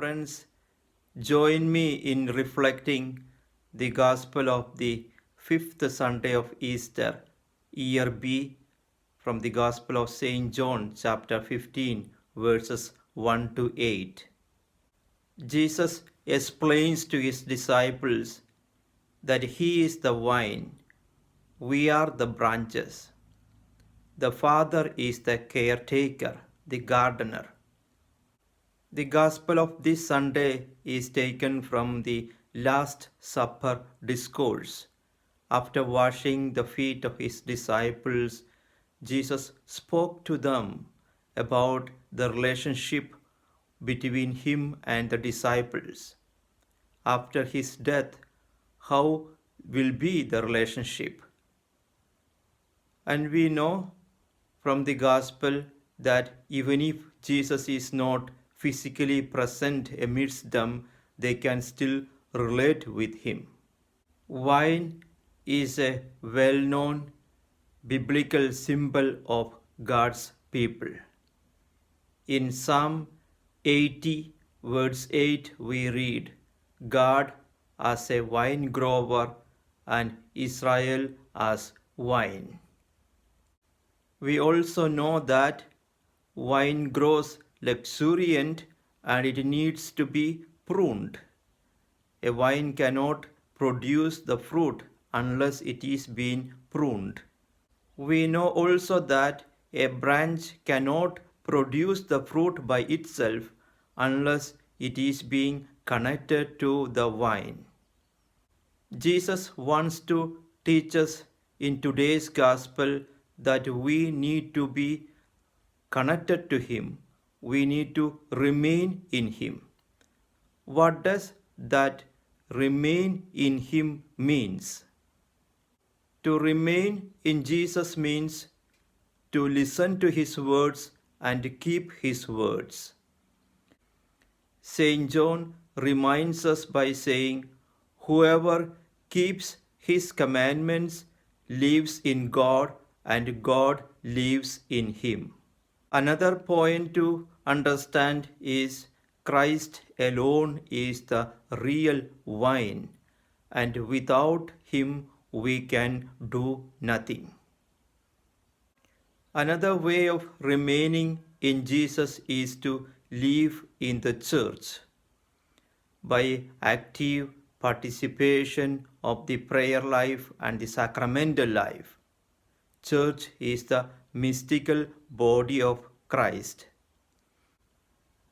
friends, join me in reflecting the Gospel of the fifth Sunday of Easter, year B, from the Gospel of St. John, chapter 15, verses 1 to 8. Jesus explains to his disciples that he is the vine, we are the branches. The Father is the caretaker, the gardener. The Gospel of this Sunday is taken from the Last Supper discourse. After washing the feet of his disciples, Jesus spoke to them about the relationship between him and the disciples. After his death, how will be the relationship? And we know from the Gospel that even if Jesus is not physically present amidst them, they can still relate with him. Wine is a well-known biblical symbol of God's people. In Psalm 80, verse 8, we read, God as a vine grower and Israel as wine. We also know that wine grows luxuriant and it needs to be pruned. A vine cannot produce the fruit unless it is being pruned. We know also that a branch cannot produce the fruit by itself unless it is being connected to the vine. Jesus wants to teach us in today's gospel that we need to be connected to him. We need to remain in him. What does that remain in him means? To remain in Jesus means to listen to his words and keep his words. St. John reminds us by saying, whoever keeps his commandments lives in God and God lives in him. Another point to understand is Christ alone is the real vine, and without him we can do nothing. Another way of remaining in Jesus is to live in the church by active participation of the prayer life and the sacramental life. Church is the mystical body of Christ.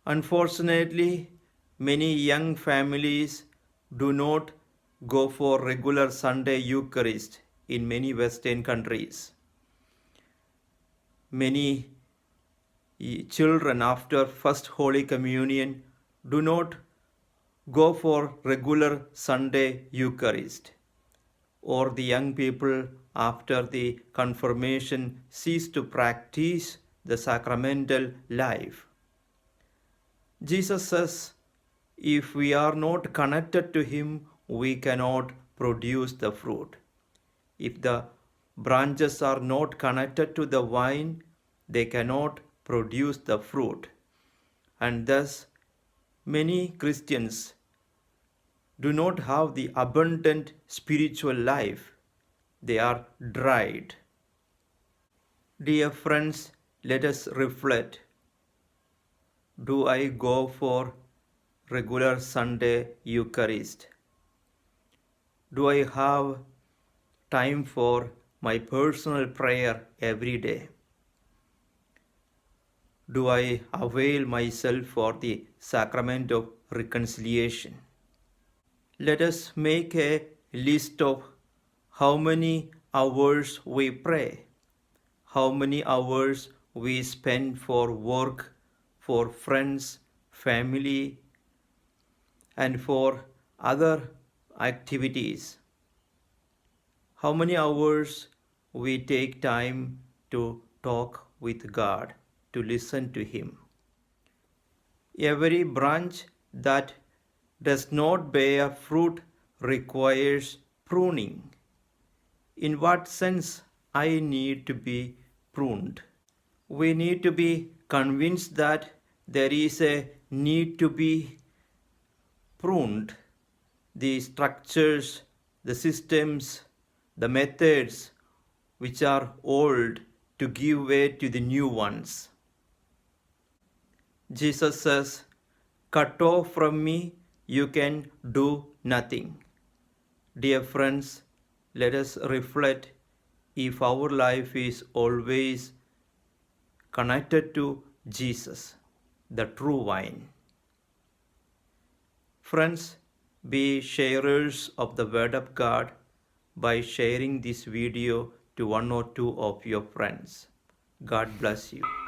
Unfortunately, many young families do not go for regular Sunday Eucharist in many Western countries. Many children after First Holy Communion do not go for regular Sunday Eucharist, or the young people after the confirmation cease to practice the sacramental life. Jesus says, if we are not connected to him, we cannot produce the fruit. If the branches are not connected to the vine, they cannot produce the fruit. And thus, many Christians do not have the abundant spiritual life. They are dried. Dear friends, let us reflect. Do I go for regular Sunday Eucharist? Do I have time for my personal prayer every day? Do I avail myself for the sacrament of reconciliation? Let us make a list of how many hours we pray, how many hours we spend for work, for friends, family, and for other activities. How many hours we take time to talk with God, to listen to him. Every branch that does not bear fruit requires pruning. In what sense I need to be pruned? We need to be convinced that there is a need to be pruned the structures, the systems, the methods which are old to give way to the new ones. Jesus says, "Cut off from me, you can do nothing." Dear friends, let us reflect if our life is always connected to Jesus, the true vine. Friends, be sharers of the Word of God by sharing this video to one or two of your friends. God bless you.